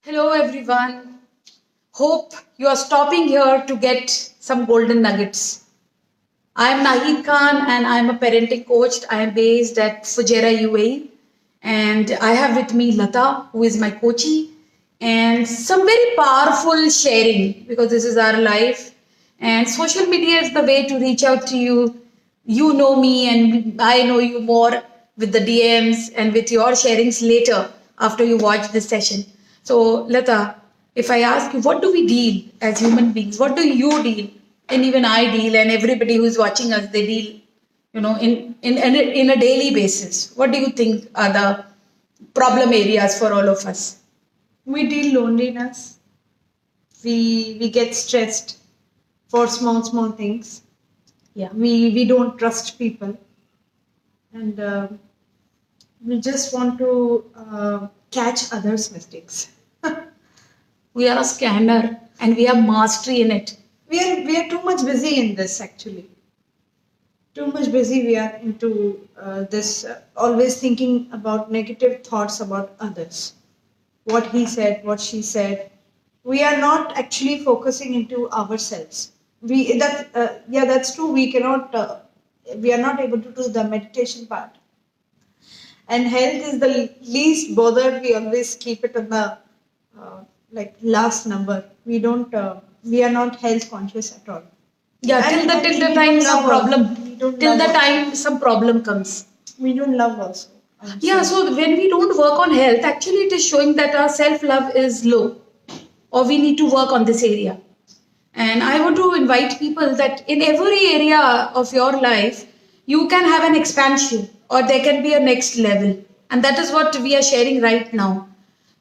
Hello, everyone. Hope you are stopping here to get some golden nuggets. I am Nahid Khan and I am a parenting coach. I am based at Fujairah, UAE. And I have with me Lata, who is my coachee, and some very powerful sharing because this is our life. And social media is the way to reach out to you. You know me, and I know you more with the DMs and with your sharings later after you watch this session. So, Lata, if I ask you, what do we deal as human beings? What do you deal? And even I deal, and everybody who's watching us, they deal, in a daily basis. What do you think are the problem areas for all of us? We deal loneliness. We get stressed for small things. Yeah. We don't trust people, and we just want to catch others' mistakes. We are a scanner and we have mastery in it. We are too much busy in this actually. Too much busy we are into this always thinking about negative thoughts about others. What he said, what she said. We are not actually focusing into ourselves. That's true. We are not able to do the meditation part. And health is the least bothered. We always keep it on the like last number. We are not health conscious at all. Yeah, And till the we time don't some love also. problem, We don't till love the also. time some problem comes. We don't love also. Yeah, so when we don't work on health, actually it is showing that our self love is low, or we need to work on this area. And I want to invite people that in every area of your life, you can have an expansion or there can be a next level. And that is what we are sharing right now.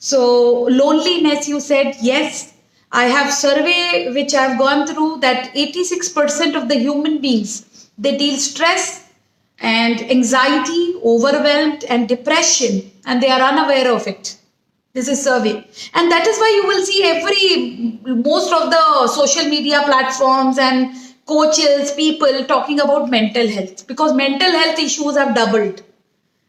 So, loneliness, you said, yes. I have survey which I've gone through that 86% of the human beings, they deal stress and anxiety, overwhelmed and depression, and they are unaware of it. This is survey, and that is why you will see most of the social media platforms and coaches, people talking about mental health because mental health issues have doubled,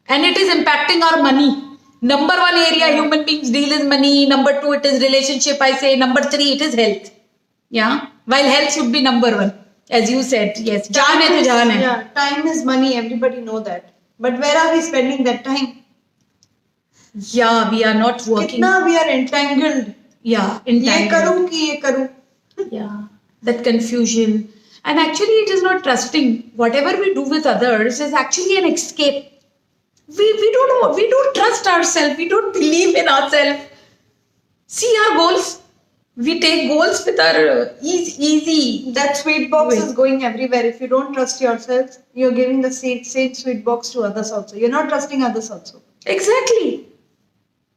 and it is impacting our money. Number one area human beings deal is money. Number two, it is relationship. I say number three, it is health. Yeah, while health should be number one, as you said. Yes, jaan hai to jaan hai. Yeah, time is money. Everybody know that. But where are we spending that time? Yeah, we are not working. कितना we are entangled. Yeah, ये entangled. करूँ कि ये करूँ. Yeah, that confusion. And actually, it is not trusting. Whatever we do with others is actually an escape. We don't trust ourselves. We don't believe in ourselves. See our goals. We take goals with our easy. That sweet box Wait. is going everywhere. If you don't trust yourself, you're giving the same sweet box to others also. You're not trusting others also. Exactly.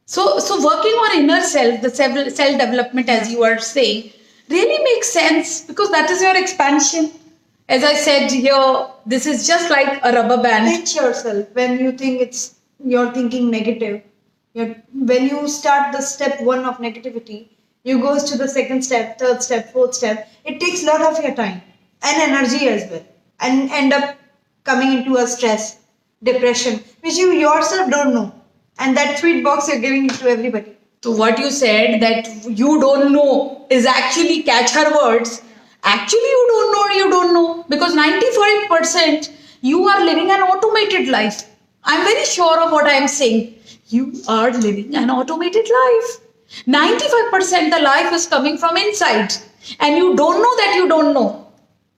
So working on inner self, the self development, as you are saying, really makes sense because that is your expansion. As I said here, this is just like a rubber band. Pinch yourself when you think you're thinking negative. When you start the step one of negativity, you goes to the second step, third step, fourth step. It takes a lot of your time and energy as well, and end up coming into a stress, depression, which you yourself don't know. And that sweet box you're giving it to everybody. So what you said that you don't know is actually catch her words. Actually, you don't know because 95% you are living an automated life. I'm very sure of what I am saying. You are living an automated life. 95% the life is coming from inside, and you don't know that you don't know.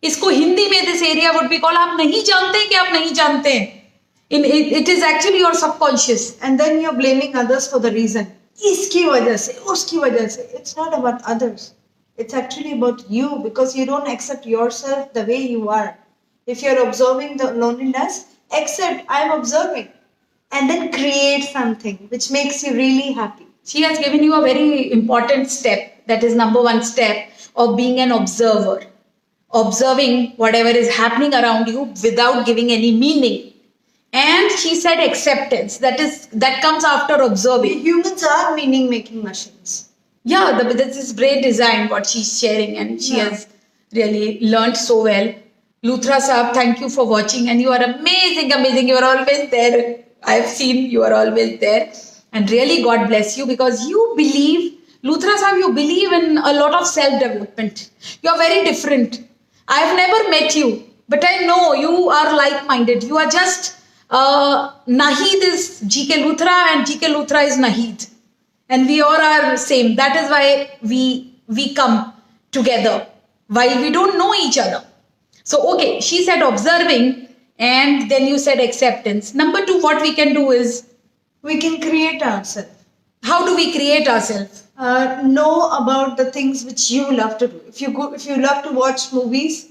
इसको हिंदी में this area would be called आप नहीं जानते कि आप नहीं जानते हैं. It is actually your subconscious. And then you're blaming others for the reason. इसकी वजह से, उसकी वजह से. It's not about others. It's actually about you because you don't accept yourself the way you are. If you're observing the loneliness, accept I'm observing. And then create something which makes you really happy. She has given you a very important step. That is number one step of being an observer. Observing whatever is happening around you without giving any meaning. And she said acceptance. That comes after observing. Humans are meaning making machines. Yeah, this is great design what she's sharing, and she has really learned so well. Luthra Saab, thank you for watching, and you are amazing, amazing. You are always there. I've seen you are always there, and really God bless you because you believe Luthra Sahib, you believe in a lot of self-development. You are very different. I have never met you, but I know you are like-minded. You are just Nahid is GK Luthra and GK Luthra is Nahid, and we all are same. That is why we come together while we don't know each other. So okay, she said observing, and then you said acceptance. Number two, what we can do is, We can create ourselves. how do we create ourselves? Know about the things which you love to do. If you love to watch movies,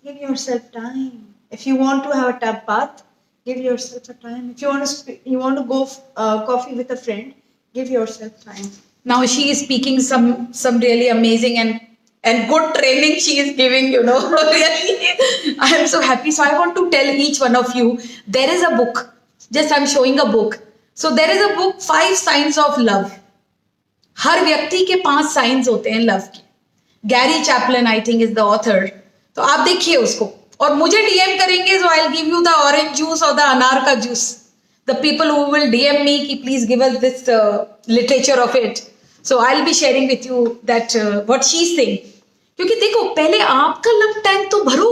give yourself time. If you want to have a tap bath, give yourself a time. If you want to go coffee with a friend, give yourself time. Now she is speaking some really amazing and good training she is giving, really. I am so happy. So I want to tell each one of you, there is a book. Just I'm showing a book. So there is a book, 5 Signs of Love. हर व्यक्ति के 5 science होते हैं love के. Gary Chaplin I think is the author. तो आप देखिए उसको और मुझे डीएम करेंगे, so I'll give you the orange juice or the अनार का juice. The people who will DM me कि please give us this literature of it. So I'll be sharing with you that what she's saying. क्योंकि देखो पहले आपका love tank तो भरो.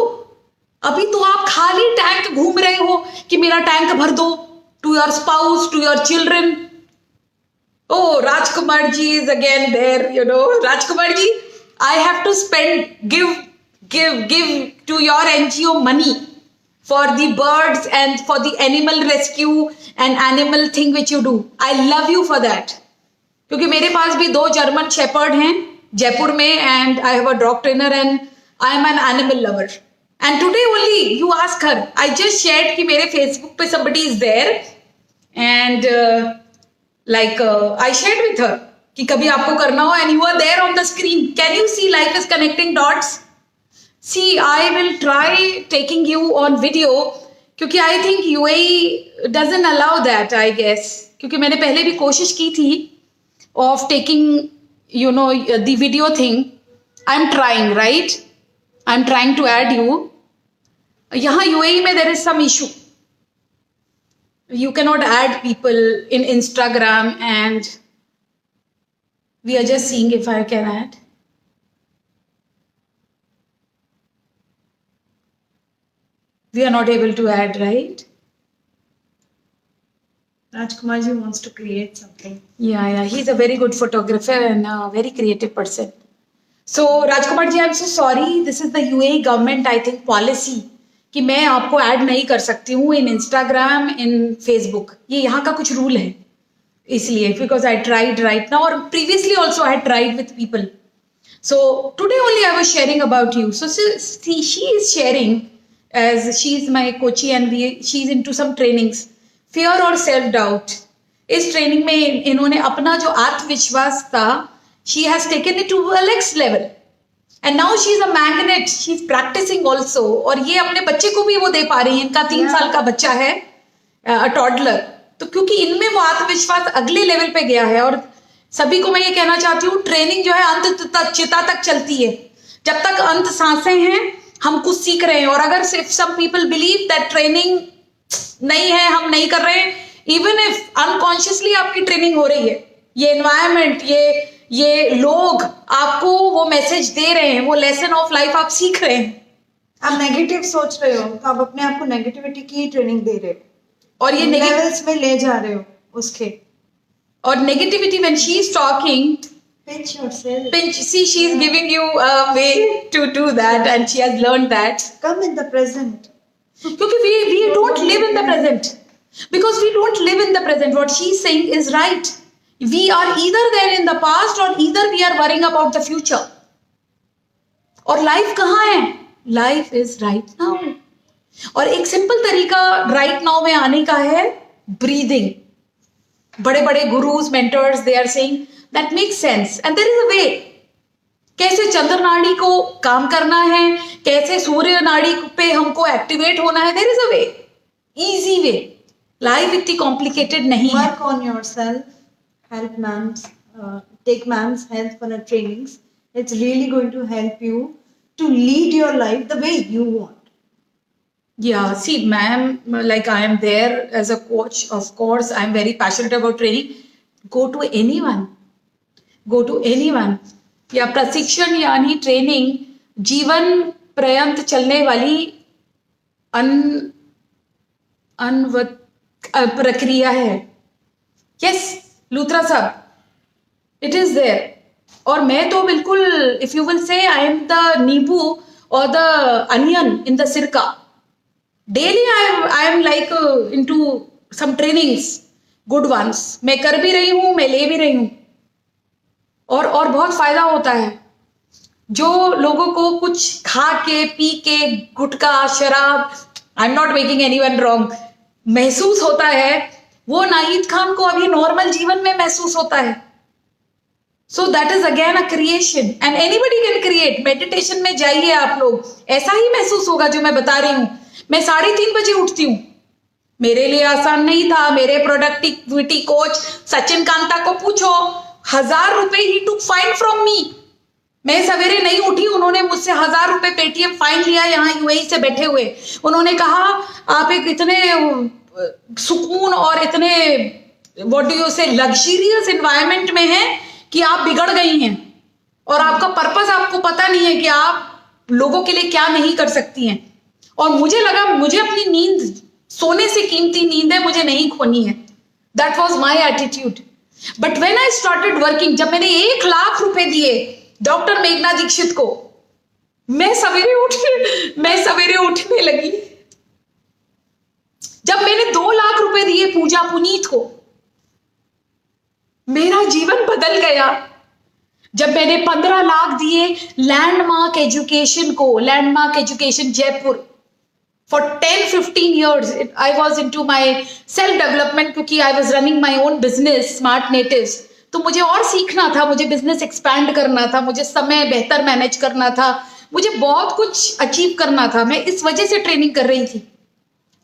अभी तो आप खाली टैंक घूम रहे हो कि मेरा टैंक भर दो, to your spouse, to your children. Oh, Rajkumar ji is again there, Rajkumar ji, I have to give to your NGO money for the birds and for the animal rescue and animal thing which you do. I love you for that. क्योंकि मेरे पास भी 2 German shepherd हैं जयपुर में, and I have a dog trainer and I am an animal lover. And today only you ask her, I just shared कि मेरे Facebook पे somebody is there and I shared with her कि कभी आपको करना हो, and you are there on the screen. Can you see life is connecting dots? See, I will try taking you on video क्योंकि I think UAE doesn't allow that, I guess. क्योंकि मैंने पहले भी कोशिश की थी of taking the video thing. I'm trying, right? I'm trying to add you. यहाँ UAE में there is some issue. You cannot add people in Instagram, and we are just seeing if I can add. We are not able to add, right? Rajkumar ji wants to create something. Yeah. He's a very good photographer and a very creative person. So, Rajkumar ji, I'm so sorry. This is the UAE government, I think, policy कि मैं आपको add नहीं कर सकती हूँ इन Instagram, in Facebook. ये यहाँ का कुछ रूल है, इसलिए because I tried right now, और previously also I tried with people. So today only I was sharing about you. So she is sharing as she is my coachee and she is into some trainings, fear और self doubt. इस training में इन्होंने अपना जो आत्मविश्वास था, she has taken it to a next level. And now she is a magnet. She is practicing also. और ये अपने बच्चे को भी वो दे पा रही है. इनका 3 साल का बच्चा है, टॉडलर. तो क्योंकि इनमें वो आत्मविश्वास अगले लेवल पे गया है. और सभी को मैं ये कहना चाहती हूँ, ट्रेनिंग जो है अंत तक, चिता तक चलती है. जब तक अंत सांसें हैं, हम कुछ सीख रहे हैं. और अगर सिर्फ some people believe that training नहीं है, हम नहीं कर रहे हैं, इवन इफ अनकॉन्शियसली आपकी ट्रेनिंग हो रही है, ये एनवायरमेंट, ये लोग आपको वो मैसेज दे रहे हैं, वो लेसन ऑफ लाइफ आप सीख रहे हैं. आप नेगेटिव सोच रहे हो तो आप अपने आप को नेगेटिविटी की ट्रेनिंग दे रहे हो और ये लेवल्स में ले जा रहे हो उसके. और negativity when she is talking, pinch yourself. see, she is giving you a way to do that, and she has learned that. Come in the present. क्योंकि we don't live in the present, because we don't live in the present. What she is saying is right. We are either there in the past or either we are worrying about the future. और life कहाँ है? Life is right now. और एक simple तरीका right now में आने का है, ब्रीदिंग. बड़े बड़े gurus, mentors, they are saying that makes sense and there is a way. कैसे चंद्र नाड़ी को काम करना है, कैसे सूर्य नाड़ी पे हमको एक्टिवेट होना है, there is a way, easy way. Life इतनी कॉम्प्लिकेटेड नहीं है. Work on yourself. Help ma'ams, take ma'ams help for the trainings. It's really going to help you to lead your life the way you want. Yeah, see, ma'am, like I am there as a coach, of course, I'm very passionate about training. Go to anyone. Go to anyone, या प्रशिक्षण यानी training जीवन पर्यंत चलने वाली प्रक्रिया है. Yes Luthra साहब, इट इज देयर. और मैं तो बिल्कुल, if you will say I am the nimbu और the onion in the sirka. Daily I am like into some trainings, good ones. मैं कर भी रही हूं, मैं ले भी रही हूं, और बहुत फायदा होता है. जो लोगों को कुछ खा के पी के गुटखा शराब, I am not making anyone wrong, महसूस होता है, वो नाहिद खान को अभी नॉर्मल जीवन में महसूस होता है. So that is again a creation and anybody can create. Meditation में जाइए आप लोग, ऐसा ही महसूस होगा जो मैं बता रही हूं. मैं 3:30 बजे उठती हूं. मेरे लिए आसान नहीं था. मेरे प्रोडक्टिविटी कोच सचिन कांता को पूछो, 1000 रुपए ही टू फाइन फ्रॉम मी. मैं सवेरे नहीं उठी, उन्होंने मुझसे 1000 रुपए पेटीएम फाइन लिया, यहाँ यूएई से बैठे हुए. उन्होंने कहा आप एक इतने सुकून और इतने व्हाट डू यू से लग्जरियस एनवायरनमेंट में हैं कि आप बिगड़ गई हैं, और आपका पर्पस आपको पता नहीं है कि आप लोगों के लिए क्या नहीं कर सकती हैं. और मुझे लगा मुझे अपनी नींद, सोने से कीमती नींद है, मुझे नहीं खोनी है. That was my attitude. But when I started working, जब मैंने 1 लाख रुपए दिए डॉक्टर मेघना दीक्षित को, मैं सवेरे उठने लगी. जब मैंने 2 लाख रुपए दिए पूजा पुनीत को, मेरा जीवन बदल गया. जब मैंने 15 लाख दिए लैंडमार्क एजुकेशन को, Landmark Education Jaipur, for 10-15 years I was into my self development, क्योंकि I was running my own business Smart Natives. तो मुझे और सीखना था, मुझे बिजनेस एक्सपैंड करना था, मुझे समय बेहतर मैनेज करना था, मुझे बहुत कुछ अचीव करना था. मैं इस वजह से ट्रेनिंग कर रही थी.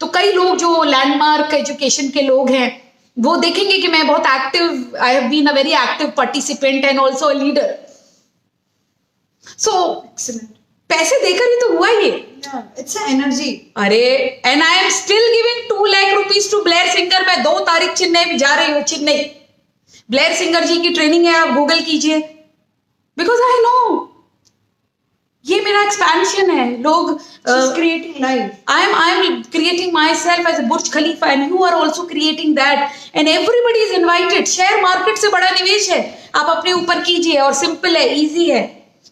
तो कई लोग जो लैंडमार्क एजुकेशन के लोग हैं वो देखेंगे कि मैं बहुत active, I have been a very active participant and also a leader. So पैसे देकर ही तो हुआ ये. It's energy. अरे and I am still giving 2 lakh rupees to Blair Singer. मैं 2 तारीख चेन्नई जा रही हूँ. चेन्नई ब्लेयर सिंगर जी की ट्रेनिंग है, आप गूगल कीजिए. बिकॉज आई नो ये मेरा एक्सपेंशन है. लोग creating life. I am creating myself as a Burj Khalifa and you are also creating that and everybody is invited. Share market से बड़ा निवेश है, आप अपने ऊपर कीजिए, और सिंपल है, इजी है.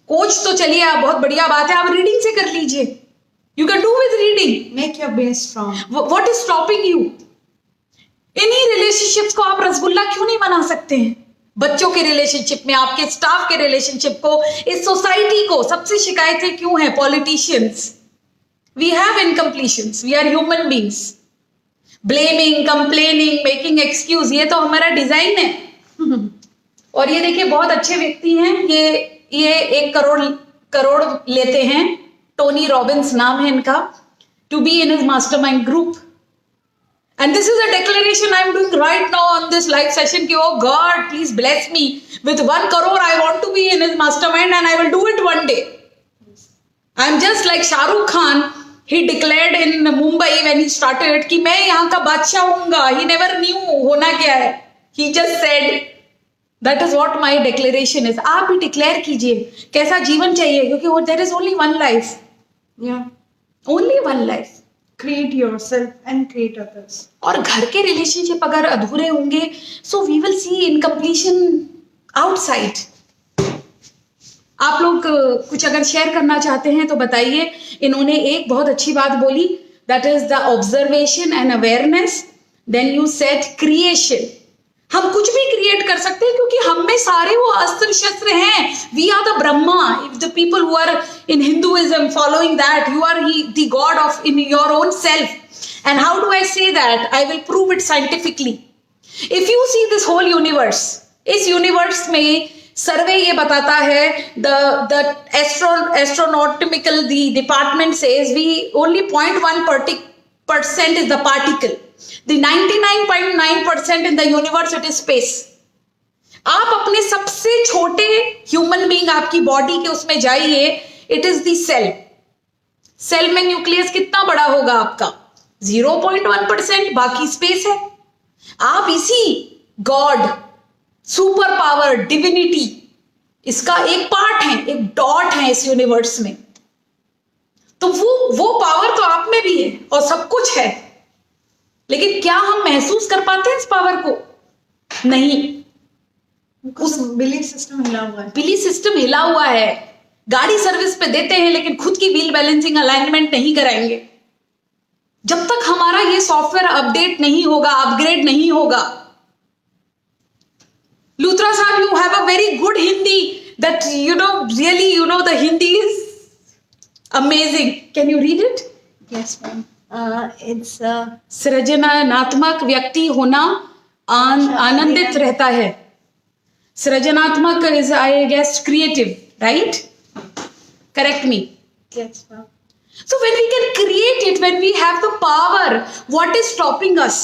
कोच तो चलिए आप, बहुत बढ़िया बात है, आप रीडिंग से कर लीजिए. You can do with reading. Make your base strong. What is stopping you? इन्हीं रिलेशनशिप्स को आप रसगुल्ला क्यों नहीं बना सकते हैं? बच्चों के रिलेशनशिप में, आपके स्टाफ के रिलेशनशिप को, इस सोसाइटी को. सबसे शिकायतें क्यों हैं? Politicians. We have incompletions. We are human beings. Blaming, complaining, making excuse, ये तो हमारा डिजाइन है. और ये देखिए बहुत अच्छे व्यक्ति हैं. ये 1 करोड़ लेते हैं. टोनी रॉबिन्स नाम है इनका. To be in his mastermind group. And this is a declaration I am doing right now on this live session. कि oh God, please bless me with 1 crore. I want to be in his mastermind and I will do it one day. I am just like Shah Rukh Khan. He declared in Mumbai when he started कि मैं यहाँ का बादशाह हूँगा. He never knew होना क्या है. He just said that is what my declaration is. आप भी डिक्लेयर कीजिए कैसा जीवन चाहिए, क्योंकि there is only one life. Yeah. Only one life. Create yourself and create others. और घर के रिलेशनशिप अगर अधूरे होंगे, so we will see incompletion outside. आप लोग कुछ अगर शेयर करना चाहते हैं तो बताइए. इन्होंने एक बहुत अच्छी बात बोली, that is the observation and awareness. Then you said creation. हम कुछ भी क्रिएट कर सकते हैं क्योंकि हम में सारे वो अस्त्र शस्त्र हैं. We are the Brahma. If the people who are in Hinduism following that, you are the god of in your own self. And how do I say that? I will prove it scientifically. If you see this whole universe, इस universe में सर्वे ये बताता है, the astronomical the department says we only 0.1% is the particle. The 99.9% in the universe it is space. आप अपने सबसे छोटे ह्यूमन बीइंग, आपकी बॉडी के उसमें जाइए, it is the cell. Cell में न्यूक्लियस कितना बड़ा होगा आपका? 0.1%. बाकी स्पेस है. आप इसी गॉड, सुपर पावर, डिविनिटी, इसका एक पार्ट है, एक डॉट है इस यूनिवर्स में। तो वो पावर तो आप में भी है और सब कुछ है, लेकिन क्या हम महसूस कर पाते हैं इस पावर को? नहीं। उस बिलीफ सिस्टम हिला हुआ है। बिलीफ सिस्टम हिला हुआ है। गाड़ी सर्विस पे देते हैं लेकिन खुद की व्हील बैलेंसिंग अलाइनमेंट नहीं कराएंगे। जब तक हमारा ये सॉफ्टवेयर अपडेट नहीं होगा, अपग्रेड नहीं होगा। लूथरा साहब, you have a very good Hindi that really the Hindi is amazing. Can you read it? Yes, ma'am. It's सृजनात्मक व्यक्ति होना आनंदित रहता है। सृजनात्मक is, I guess, creative, right? Correct me. yes, ma'am. So when we can create it, when we have the power, what is stopping us?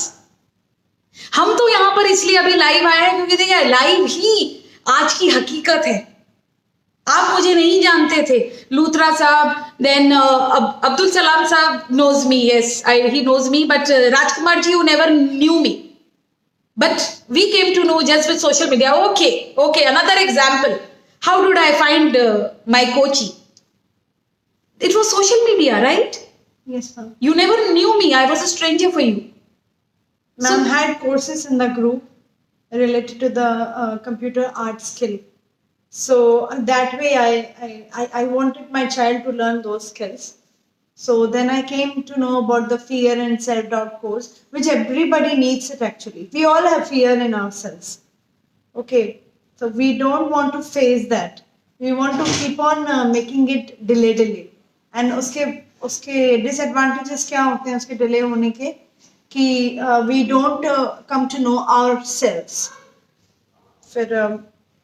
हम तो यहाँ पर इसलिए अभी लाइव आए हैं क्योंकि देखिए लाइव ही आज की हकीकत है। आप मुझे नहीं जानते थे। लूथरा साहब, देन अब्दुल सलाम साहब knows me, yes, he knows me, but Rajkumar ji, you never knew me, but we came to know just with social media. Okay, another example. How did I find my coachee? It was social media, right? Yes, ma'am. You never knew me. I was a stranger for you. Ma'am had courses in the group related to the computer art skill. So that way I wanted my child to learn those skills. So then I came to know about the fear and self-doubt course, which everybody needs it actually. We all have fear in ourselves. Okay, so we don't want to face that. We want to keep on making it delay. And उसके disadvantages क्या होते हैं उसके delay होने के? कि we don't come to know ourselves. फिर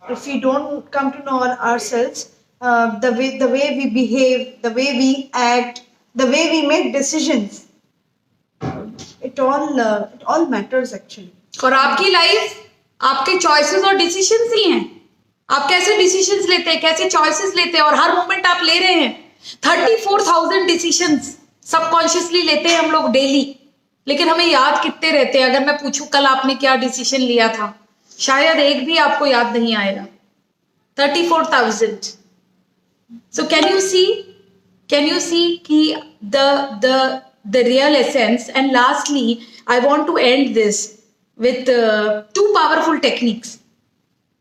if we don't come to know ourselves, the way we behave, the way we act, the way we make decisions, it all matters actually. और आपकी life आपके choices और decisions ही हैं। आप कैसे decisions लेते हैं, कैसे चॉइसेस लेते हैं, और हर मोमेंट आप ले रहे हैं। 34,000 डिसीजंस सबकॉन्शियसली लेते हैं हम लोग डेली, लेकिन हमें याद कितने रहते हैं? अगर मैं पूछूं कल आपने क्या डिसीजन लिया था, शायद एक भी आपको याद नहीं आएगा। 34,000. So can you see कि the real essence? And lastly, I want to end this with two powerful techniques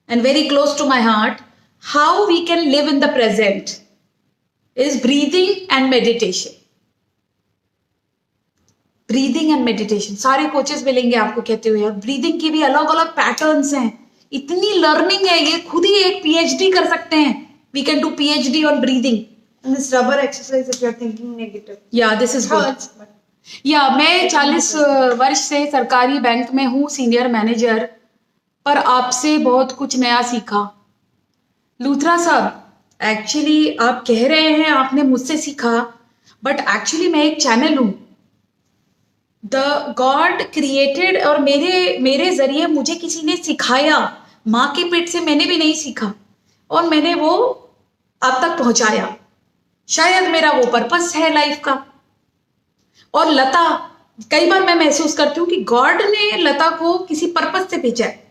and very close to my heart. How we can live in the present is breathing and meditation. Breathing and meditation. सारे coaches मिलेंगे आपको कहते हुए, breathing की भी अलग अलग patterns हैं, इतनी लर्निंग है, ये खुद ही एक पीएचडी कर सकते हैं। We can do PhD on breathing. And this rubber exercise if you are thinking negative. Yeah, this is good. Hurts, but या मैं 40 वर्ष से सरकारी बैंक में हूँ, सीनियर मैनेजर, पर आपसे बहुत कुछ नया सीखा। लूथरा साहब, एक्चुअली आप कह रहे हैं आपने मुझसे सीखा, बट एक्चुअली मैं एक चैनल हूँ। द गॉड क्रिएटेड, और मेरे जरिए मुझे किसी ने सिखाया। माँ के पेट से मैंने भी नहीं सीखा और मैंने वो अब तक पहुंचाया। शायद मेरा वो पर्पस है लाइफ का। और लता, कई बार मैं महसूस करती हूँ कि गॉड ने लता को किसी पर्पस से भेजा है,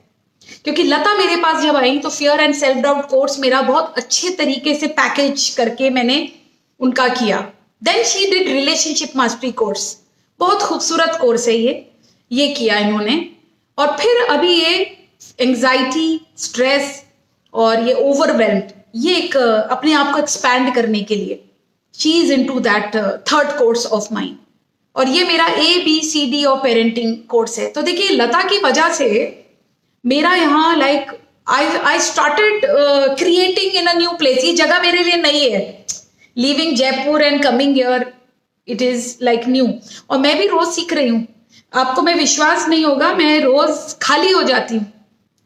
क्योंकि लता मेरे पास जब आई तो fear and self doubt course मेरा बहुत अच्छे तरीके से पैकेज करके मैंने उनका किया। Then she did relationship mastery course, बहुत खूबसूरत कोर्स है ये किया इन्होंने। और फिर अभी ये एंजाइटी, स्ट्रेस और ये ओवरवेल्म्ड, ये एक अपने आप को एक्सपैंड करने के लिए she is into that third course of mine. और ये मेरा ABCD ऑफ पेरेंटिंग कोर्स है। तो देखिए लता की वजह से मेरा यहाँ like I started creating in a new place. ये जगह मेरे लिए नई है, living Jaipur and coming here, it is like new. और मैं भी रोज सीख रही हूँ। आपको मैं विश्वास नहीं होगा, मैं रोज खाली हो जाती हूँ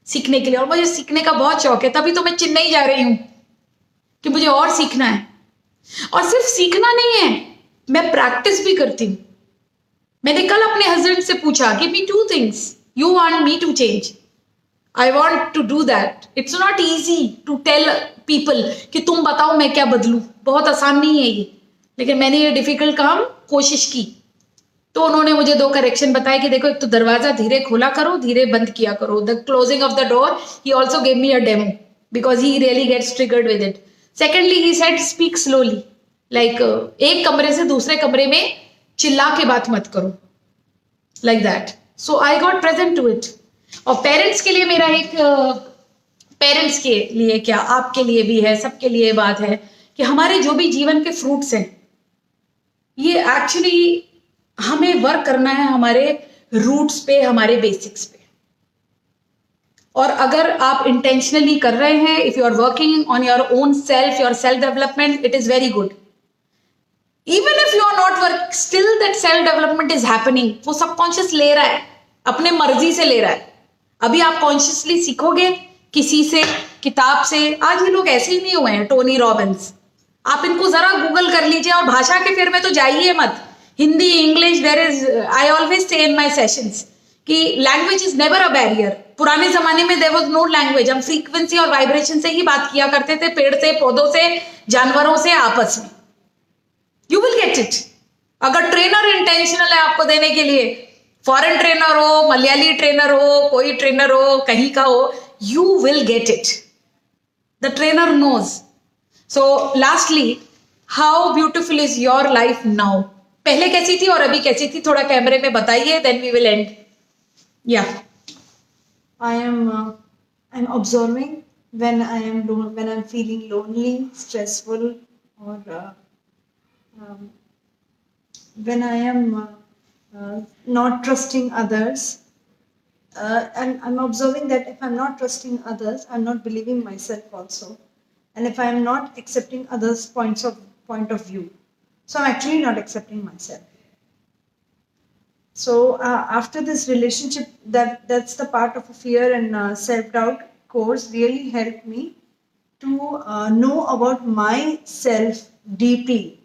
सीखने के लिए, और मुझे सीखने का बहुत शौक है। तभी तो मैं चेन्नई जा रही हूँ कि मुझे और सीखना है। और सिर्फ सीखना नहीं है, मैं प्रैक्टिस भी करती हूँ। मैंने कल अपने हस्बैंड से पूछा, give me 2 things you want me to change. I want to do that. It's not easy to tell people कि तुम बताओ मैं क्या बदलूं। बहुत आसान नहीं है ये, लेकिन मैंने ये डिफिकल्ट काम कोशिश की। तो उन्होंने मुझे 2 करेक्शन बताए कि देखो, एक तो दरवाजा धीरे खोला करो, धीरे बंद किया करो, the closing of the door. He also gave me a demo because he really gets triggered with it. Secondly, he said speak slowly. Like एक कमरे से दूसरे कमरे में चिल्ला के बात मत करो. Like that. So I got present to it. और पेरेंट्स के लिए मेरा एक पेरेंट्स के लिए क्या आपके लिए भी है, सबके लिए बात है कि हमारे जो भी जीवन के फ्रूट्स हैं ये एक्चुअली हमें वर्क करना है हमारे रूट्स पे, हमारे बेसिक्स पे. और अगर आप इंटेंशनली कर रहे हैं, if you are working on your own self, your self development, it is very good. Even if you are not work, still that self development is happening. वो सबकॉन्शियस ले रहा है, अपने मर्जी से ले रहा है. अभी आप कॉन्शियसली सीखोगे किसी से, किताब से. आज ये लोग ऐसे ही नहीं हुए हैं, टोनी रॉबिन्स. आप इनको जरा गूगल कर लीजिए और भाषा के फेर में तो जाइए मत. Hindi, English, there is, I always say in my sessions कि language is never a barrier. पुराने जमाने में देयर वाज नो लैंग्वेज. हम फ्रीक्वेंसी और वाइब्रेशन से ही बात किया करते थे, पेड़ से, पौधों से, जानवरों से, आपस में. You will get it. अगर ट्रेनर इंटेंशनल है आपको देने के लिए, फॉरेन ट्रेनर हो, मलयाली ट्रेनर हो, कोई ट्रेनर हो, कहीं का हो, you will get it. The trainer knows. So lastly, how beautiful is your life now? पहले कैसी थी और अभी कैसी थी, थोड़ा कैमरे में बताइए, then we will end. Yeah. I'm observing when when I'm feeling lonely, stressful, or when I am not trusting others. And I'm observing that if I'm not trusting others, I'm not believing myself also. And if I'm not accepting others' point of view, so I'm actually not accepting myself. So after this relationship, that's the part of a fear and self-doubt course really helped me to know about myself deeply.